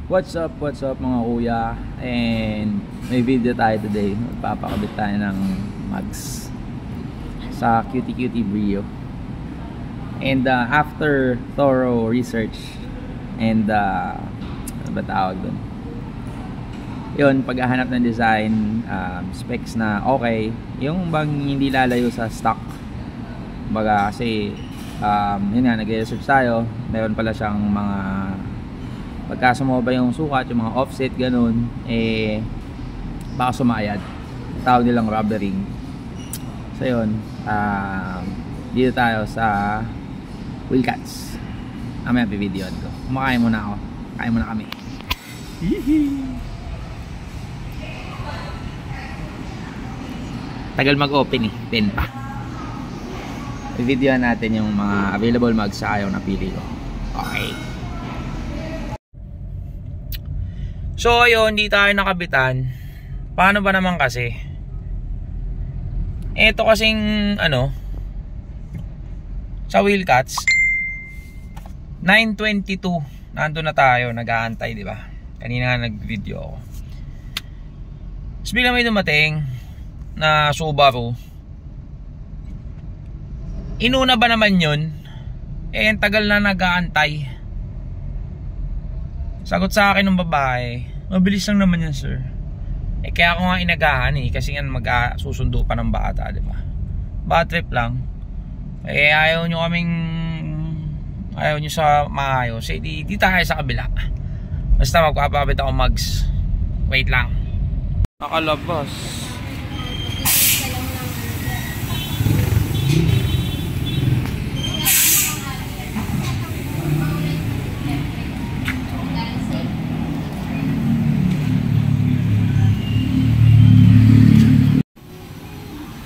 What's up mga kuya? And may video tayo today. Magpapakabit tayo ng mags sa Cutie Brio. And after thorough research and ano ba tawag dun? Yun, paghahanap ng design, specs na okay, yung bang hindi lalayo sa stock. Baga kasi yun nga, nag-research tayo. Meron pala siyang mga pagka sumobra yung sukat, yung mga offset ganun, eh baka sumayad. Tawag nilang rubbering. So yun, dito tayo sa Wheelcats. Mamaya videoan ko. Kumakain muna ako. Kain muna kami. Tagal mag-open eh, 10 pa. I-videoan natin yung mga available mags sa yung napili ko. Okay. So ayun, hindi tayo nakabitan. Paano ba naman kasi? Ito kasing ano, sa Wheelcats 9:22 nandun na tayo, nag-aantay, di ba? Kanina nga nag-video ako. Tapos bigla may dumating na Subaru. Inuna ba naman yun? Eh, tagal na nag-aantay. Sagot sa akin ng babae, mabilis lang naman yan, sir. Eh kaya ako nga inagahan eh, kasi nga mag-susundo pa ng bata, di ba? Bad trip lang. Eh ayaw nyo sa maayos. Eh di tayo sa kabila. Basta magpapabit ako mags. Wait lang. Nakalabas.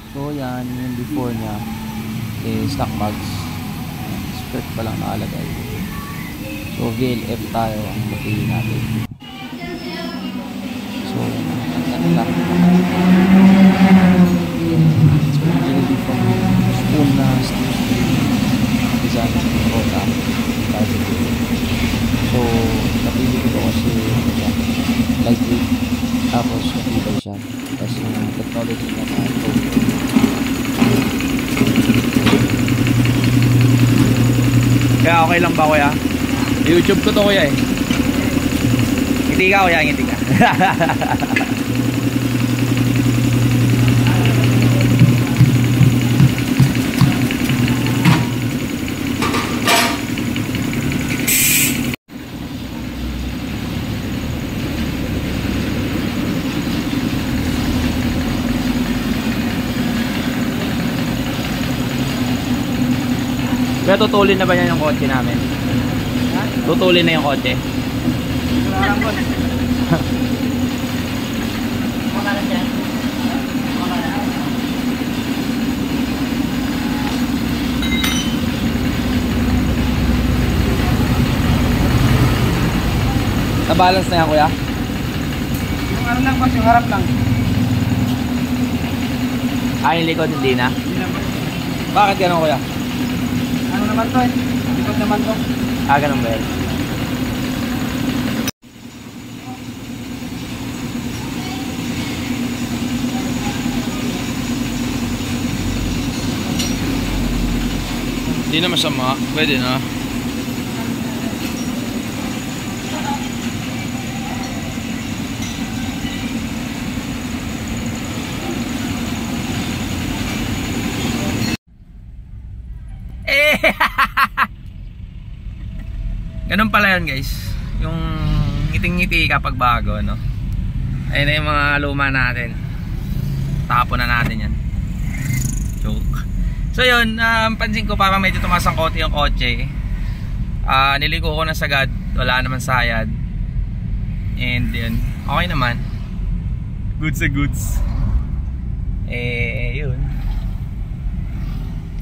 So yan, yung before niya stock mags, skirt pa lang nakalagay. So VLF tayo ang mapili natin. So ano lang, pili from spoon na steel design ng Rota. So napili ko ito kasi lightweight, tapos matibay siya, tapos yung technology na kaya okay lang ba kuya? YouTube ko to kuya eh. Ngiti ka kuya, ngiti ka. Kaya tutulin na ba yan yung kotse namin? Ha? Tutulin na yung kotse? Kurang ko. Makalat yan? Makalat. Nabalance na yan kuya? Yung ano lang boss, yung harap lang. Yung likod hindi na? Hindi na boss. Bakit gano'n kuya? Ano naman to eh? Likod naman to. Ganun ba yun? Hindi na masama. Pwede na. Ganun pala yun guys, yung ngiting-ngiti kapag bago, no? Ayun na yung mga luma natin, tapon na natin yan. Joke. So yun, pansin ko parang medyo tumaas ang konti yung kotse. Niliko ko na sagad, wala naman sayad. And yun, okay naman. Goods sa goods. Eh yun,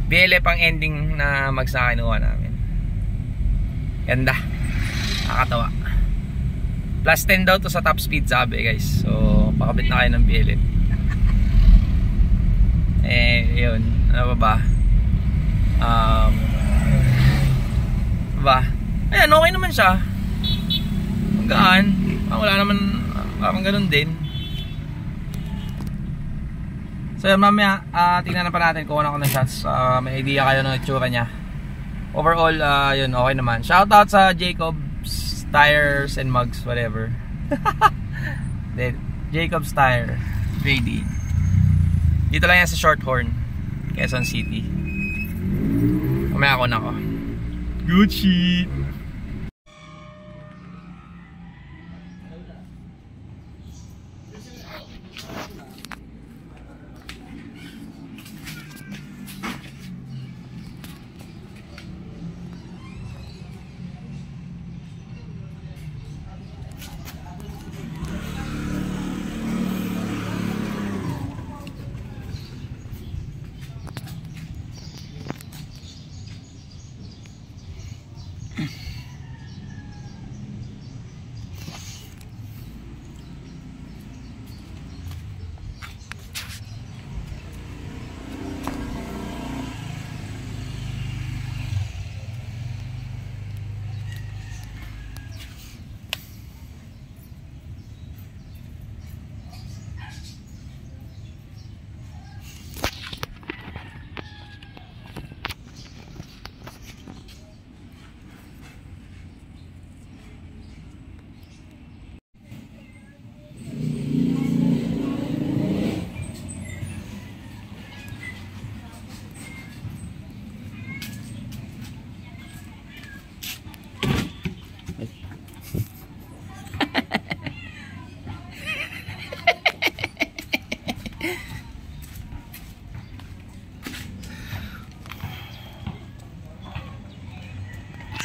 BLF ang ending na magsakinuha namin. Ganda, nakakatawa. Plus 10 daw to sa top speed sabi guys. So pakabit na kayo ng BLF. Eh yun, ano ba? Ayan, okay naman siya. Gaan. Wala naman, parang ganun din. So yun, mamaya, tingnan na pa natin kung ano ng shots. May idea kayo ng itsura niya. Overall, yun, okay naman. Shoutout sa Jacobs Tires and Mugs, whatever. Jacobs Tire, JD. Dito lang yan sa Shorthorn, Quezon City. Mamaya ako na ako. Gucci!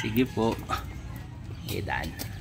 Sige po. Done.